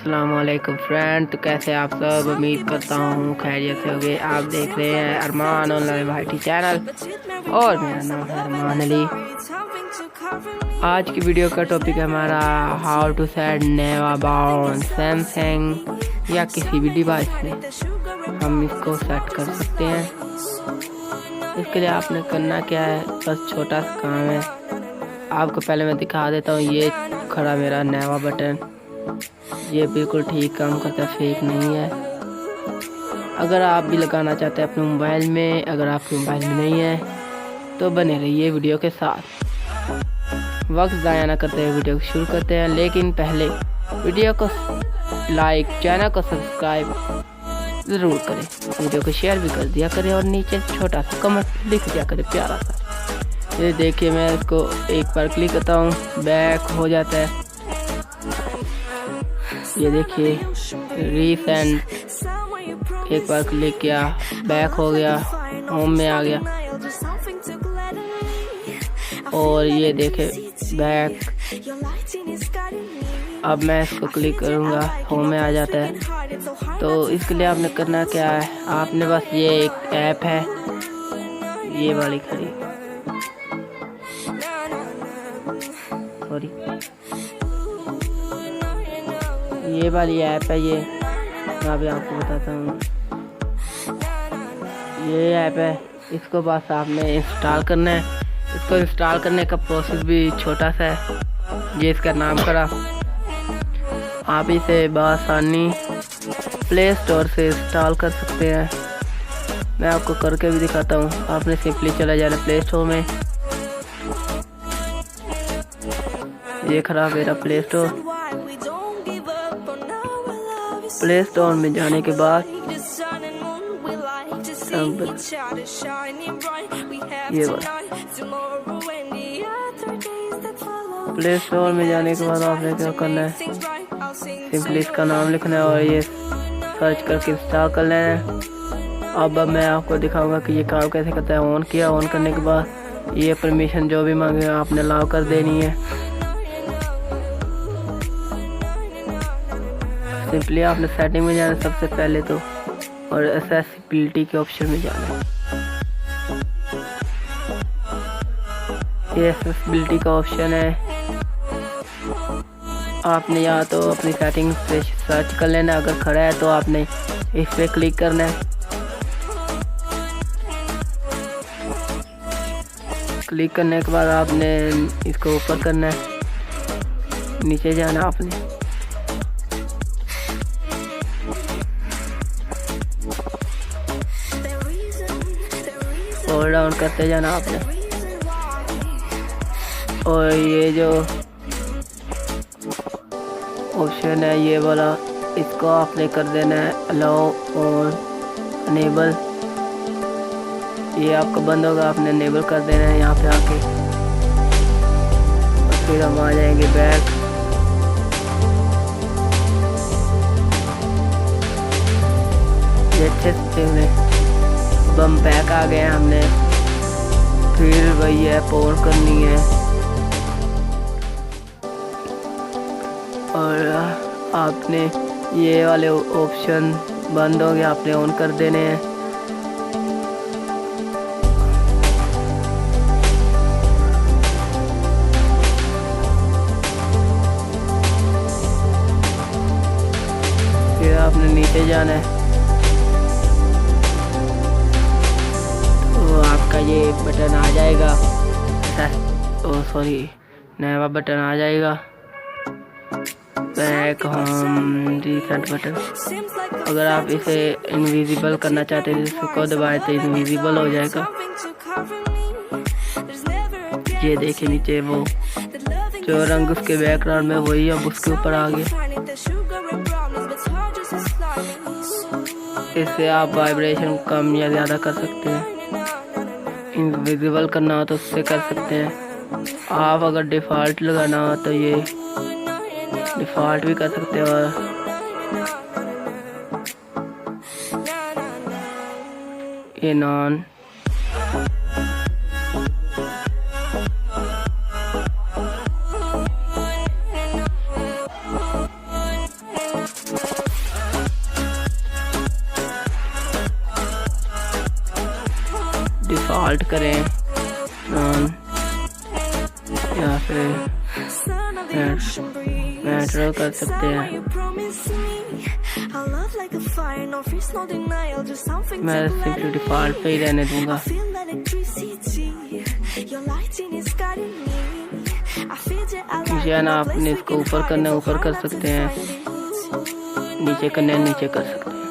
अस्सलामुअलैकुम फ्रेंड। तो कैसे आप सब, उम्मीद करता हूँ खैरियत से होंगे। आप देख रहे हैं अरमान ऑनलाइन भाईटी चैनल और मेरा नाम है अरमान अली। आज की वीडियो का टॉपिक है हमारा how to set nav bar Samsung या किसी भी डिवाइस में हम इसको सेट कर सकते हैं। इसके लिए आपने करना क्या है, बस छोटा सा काम है। आपको पहले मैं दिखा देता हूँ। ये खड़ा मेरा नेवा बटन, ये बिल्कुल ठीक काम करता है, फेक नहीं है। अगर आप भी लगाना चाहते हैं अपने मोबाइल में, अगर आपके मोबाइल में नहीं है तो बने रहिए वीडियो के साथ। वक्त ज़ाया ना करते हुए वीडियो को शुरू करते हैं, लेकिन पहले वीडियो को लाइक, चैनल को सब्सक्राइब ज़रूर करें, वीडियो को शेयर भी कर दिया करें और नीचे छोटा सा कमेंट लिख दिया करें प्यारा सा। ये देखिए, मैं इसको एक बार क्लिक करता हूँ, बैक हो जाता है। ये देखिए रीसेंट, एक बार क्लिक किया, बैक हो गया, होम में आ गया। और ये देखे बैक, अब मैं इसको क्लिक करूँगा, होम में आ जाता है। तो इसके लिए आपने करना क्या है, आपने बस ये एक ऐप है, ये वाली खड़ी, सॉरी, ये वाली ऐप है। ये मैं अभी आपको बताता हूँ, ये ऐप है, इसको बस आपने इंस्टॉल करना है। इसको इंस्टॉल करने का प्रोसेस भी छोटा सा है। ये इसका नाम करा, आप इसे बआसानी प्ले स्टोर से इंस्टॉल कर सकते हैं। मैं आपको करके भी दिखाता हूँ। आपने सिंपली चला जाना प्ले स्टोर में, ये खरा मेरा प्ले स्टोर। प्ले स्टोर में जाने के बाद ये प्ले स्टोर में जाने के बाद आपने क्या करना है, सिंपली इसका नाम लिखना है और ये सर्च करके इंस्टॉल कर लेना है। अब मैं आपको दिखाऊंगा कि ये काम कैसे करता है। ऑन किया, ऑन करने के बाद ये परमिशन जो भी मांगे आपने अलाउ कर देनी है। सिंपली आपने सेटिंग में जाना सबसे पहले तो, और एक्सेसिबिलिटी के ऑप्शन में जाना है। ये एक्सेसिबिलिटी का ऑप्शन है, आपने या तो अपनी सेटिंग से सर्च कर लेना, अगर खड़ा है तो आपने इस पे क्लिक करना है। क्लिक करने के बाद आपने इसको ऊपर करना है, नीचे जाना आपने, और डाउन करते जाना आपने। और ये जो ऑप्शन है ये वाला, इसको आपने कर देना है अलाउ और अनेबल। ये आपका बंद होगा, आपने अनेबल कर देना है यहाँ पे आके। और फिर हम आ जाएंगे बैक। ये अच्छे से अब हम बैक आ गए हैं। हमने फिर वही ऐप ऑन करनी है और आपने ये वाले ऑप्शन बंद हो गए, आपने ऑन कर देने हैं। फिर आपने नीचे जाना है, तो आपका ये बटन आ जाएगा, सॉरी, नया बटन आ जाएगा, बैक, होम, रीसेट बटन। अगर आप इसे इनविजिबल करना चाहते हैं तो इसको दबाए तो इनविजिबल हो जाएगा। ये देखिए नीचे वो जो रंग उसके बैकग्राउंड में वही अब उसके ऊपर आ गया। इससे आप वाइब्रेशन कम या ज़्यादा कर सकते हैं। इनविजिबल करना हो तो उससे कर सकते हैं। आप अगर डिफ़ॉल्ट लगाना हो तो ये डिफ़ॉल्ट भी कर सकते हो। ये नॉन, डिफ़ॉल्ट करें, यहाँ से मैटर कर सकते हैं। मैं सिंपली डिफ़ॉल्ट पे ही रहने दूंगा। या ना आपने इसको ऊपर करना है ऊपर कर सकते हैं, नीचे करना है नीचे कर सकते हैं।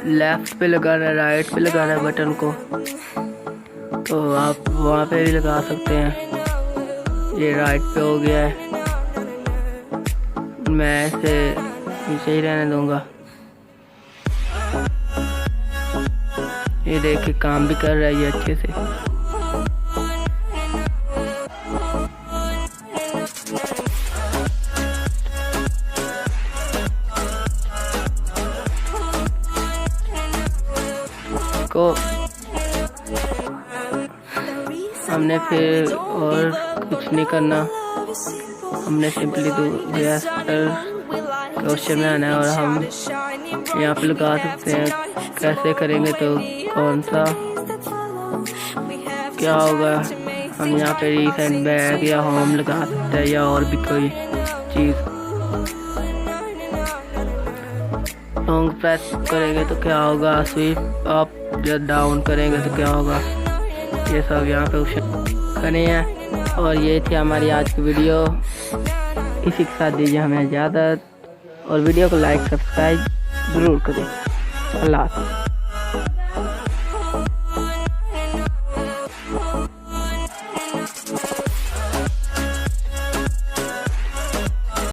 लेफ्ट पे लगाना है, राइट पे लगाना है बटन को, तो आप वहाँ पे भी लगा सकते हैं। ये राइट पे हो गया है, मैं इसे नीचे ही रहने दूंगा। ये देखिए काम भी कर रहा है ये अच्छे से। को हमने फिर और कुछ नहीं करना, हमने सिंपली गैस पर क्वेश्चन में आना है और हम यहाँ पे लगा सकते हैं। कैसे करेंगे तो कौन सा क्या होगा, हम यहाँ पे रीसेंट बैक या होम लगा सकते हैं या और भी कोई चीज़। लॉन्ग प्रेस करेंगे तो क्या होगा, स्वीप अप या डाउन करेंगे तो क्या होगा, ये सब यहाँ पे ऑप्शन करने हैं। और ये थी हमारी आज की वीडियो। इसी के साथ दीजिए हमें इजाज़त और वीडियो को लाइक सब्सक्राइब ज़रूर करें। अल्लाह हाफ़िज़।